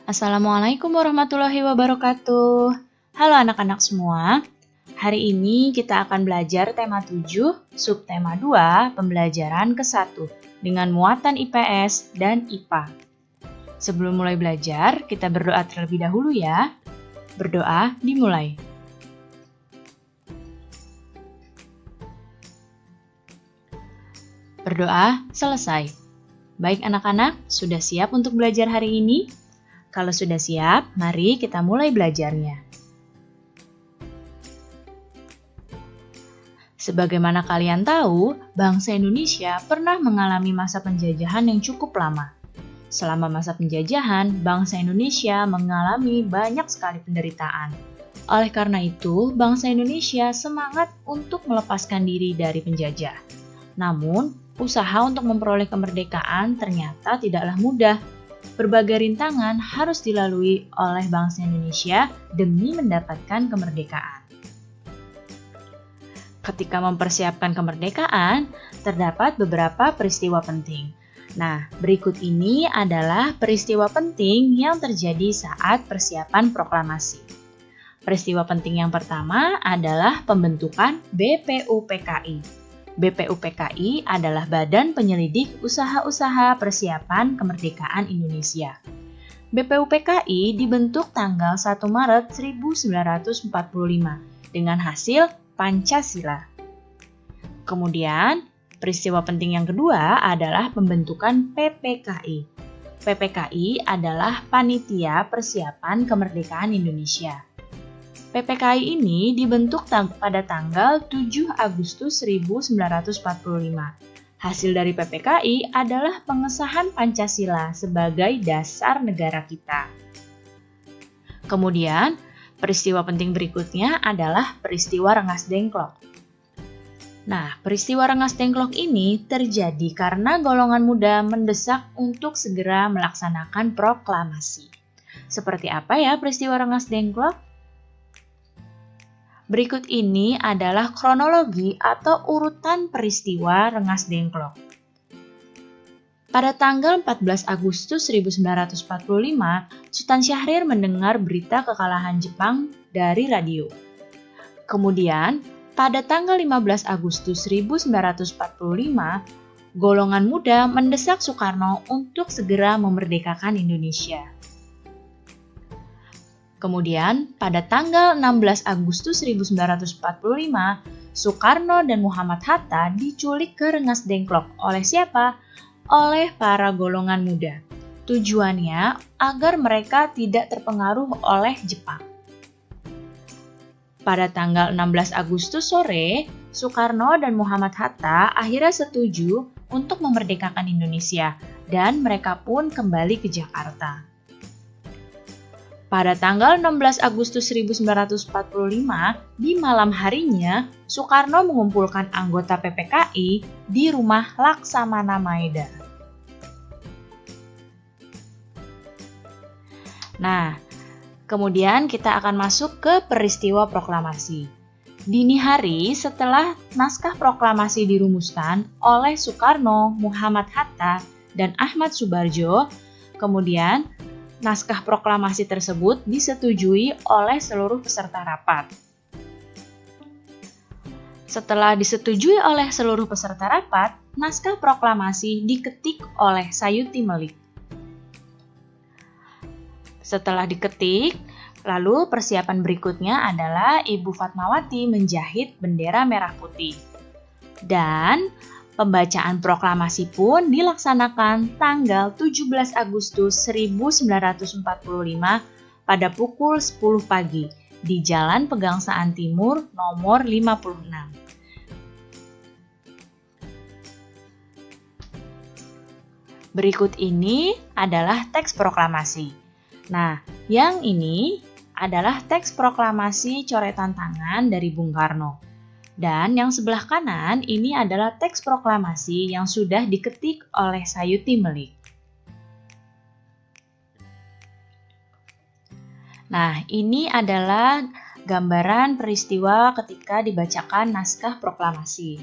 Assalamualaikum warahmatullahi wabarakatuh. Halo anak-anak semua. Hari ini kita akan belajar tema 7, subtema 2, pembelajaran ke-1 dengan muatan IPS dan IPA. Sebelum mulai belajar, kita berdoa terlebih dahulu ya. Berdoa dimulai. Berdoa selesai. Baik anak-anak, sudah siap untuk belajar hari ini? Kalau sudah siap, mari kita mulai belajarnya. Sebagaimana kalian tahu, bangsa Indonesia pernah mengalami masa penjajahan yang cukup lama. Selama masa penjajahan, bangsa Indonesia mengalami banyak sekali penderitaan. Oleh karena itu, bangsa Indonesia semangat untuk melepaskan diri dari penjajah. Namun, usaha untuk memperoleh kemerdekaan ternyata tidaklah mudah. Berbagai rintangan harus dilalui oleh bangsa Indonesia demi mendapatkan kemerdekaan. Ketika mempersiapkan kemerdekaan, terdapat beberapa peristiwa penting. Nah, berikut ini adalah peristiwa penting yang terjadi saat persiapan proklamasi. Peristiwa penting yang pertama adalah pembentukan BPUPKI. BPUPKI adalah Badan Penyelidik Usaha-Usaha Persiapan Kemerdekaan Indonesia. BPUPKI dibentuk tanggal 1 Maret 1945 dengan hasil Pancasila. Kemudian, peristiwa penting yang kedua adalah pembentukan PPKI. PPKI adalah Panitia Persiapan Kemerdekaan Indonesia. PPKI ini dibentuk pada tanggal 7 Agustus 1945. Hasil dari PPKI adalah pengesahan Pancasila sebagai dasar negara kita. Kemudian, peristiwa penting berikutnya adalah peristiwa Rengas Dengklok. Nah, peristiwa Rengas Dengklok ini terjadi karena golongan muda mendesak untuk segera melaksanakan proklamasi. Seperti apa ya peristiwa Rengas Dengklok? Berikut ini adalah kronologi atau urutan peristiwa Rengas Dengklok. Pada tanggal 14 Agustus 1945, Sultan Syahrir mendengar berita kekalahan Jepang dari radio. Kemudian, pada tanggal 15 Agustus 1945, golongan muda mendesak Soekarno untuk segera memerdekakan Indonesia. Kemudian, pada tanggal 16 Agustus 1945, Soekarno dan Muhammad Hatta diculik ke Rengas Dengklok. Oleh siapa? Oleh para golongan muda. Tujuannya agar mereka tidak terpengaruh oleh Jepang. Pada tanggal 16 Agustus sore, Soekarno dan Muhammad Hatta akhirnya setuju untuk memerdekakan Indonesia dan mereka pun kembali ke Jakarta. Pada tanggal 16 Agustus 1945, di malam harinya, Soekarno mengumpulkan anggota PPKI di rumah Laksamana Maeda. Nah, kemudian kita akan masuk ke peristiwa proklamasi. Dini hari setelah naskah proklamasi dirumuskan oleh Soekarno, Muhammad Hatta, dan Ahmad Subarjo, kemudian naskah proklamasi tersebut disetujui oleh seluruh peserta rapat. Setelah disetujui oleh seluruh peserta rapat, naskah proklamasi diketik oleh Sayuti Melik. Setelah diketik, lalu persiapan berikutnya adalah Ibu Fatmawati menjahit bendera merah putih. Dan pembacaan proklamasi pun dilaksanakan tanggal 17 Agustus 1945 pada pukul 10 pagi di Jalan Pegangsaan Timur nomor 56. Berikut ini adalah teks proklamasi. Nah, yang ini adalah teks proklamasi coretan tangan dari Bung Karno. Dan yang sebelah kanan ini adalah teks proklamasi yang sudah diketik oleh Sayuti Melik. Nah, ini adalah gambaran peristiwa ketika dibacakan naskah proklamasi.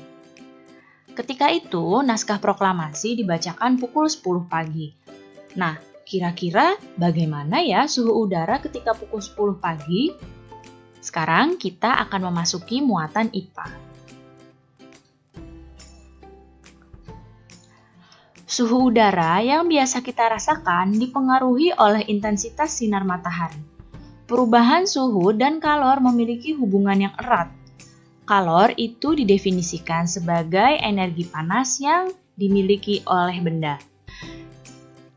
Ketika itu, naskah proklamasi dibacakan pukul 10 pagi. Nah, Kira-kira bagaimana ya suhu udara ketika pukul 10 pagi? Sekarang kita akan memasuki muatan IPA. Suhu udara yang biasa kita rasakan dipengaruhi oleh intensitas sinar matahari. Perubahan suhu dan kalor memiliki hubungan yang erat. Kalor itu didefinisikan sebagai energi panas yang dimiliki oleh benda.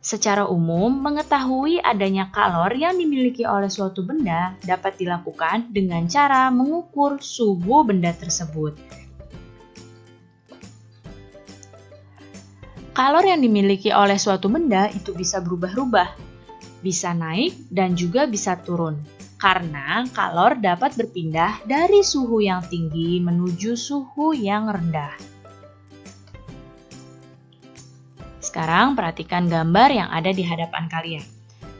Secara umum, mengetahui adanya kalor yang dimiliki oleh suatu benda dapat dilakukan dengan cara mengukur suhu benda tersebut. Kalor yang dimiliki oleh suatu benda itu bisa berubah-ubah, bisa naik dan juga bisa turun. Karena kalor dapat berpindah dari suhu yang tinggi menuju suhu yang rendah. Sekarang perhatikan gambar yang ada di hadapan kalian.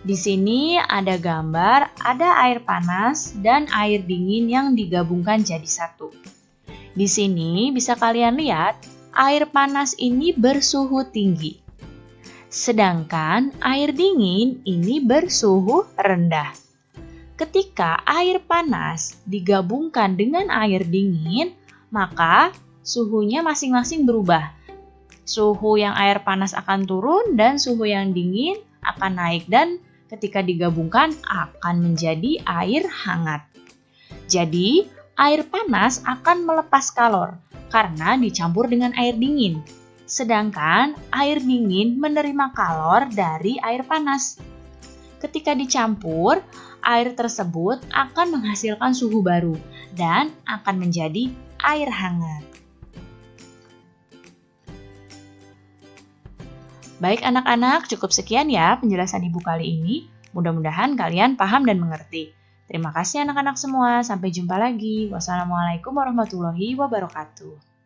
Di sini ada gambar, ada air panas dan air dingin yang digabungkan jadi satu. Di sini bisa kalian lihat, air panas ini bersuhu tinggi. Sedangkan air dingin ini bersuhu rendah. Ketika air panas digabungkan dengan air dingin, maka suhunya masing-masing berubah. Suhu yang air panas akan turun dan suhu yang dingin akan naik dan ketika digabungkan akan menjadi air hangat. Jadi, air panas akan melepas kalor karena dicampur dengan air dingin. Sedangkan air dingin menerima kalor dari air panas. Ketika dicampur, air tersebut akan menghasilkan suhu baru dan akan menjadi air hangat. Baik anak-anak, cukup sekian ya penjelasan Ibu kali ini. Mudah-mudahan kalian paham dan mengerti. Terima kasih anak-anak semua, sampai jumpa lagi. Wassalamualaikum warahmatullahi wabarakatuh.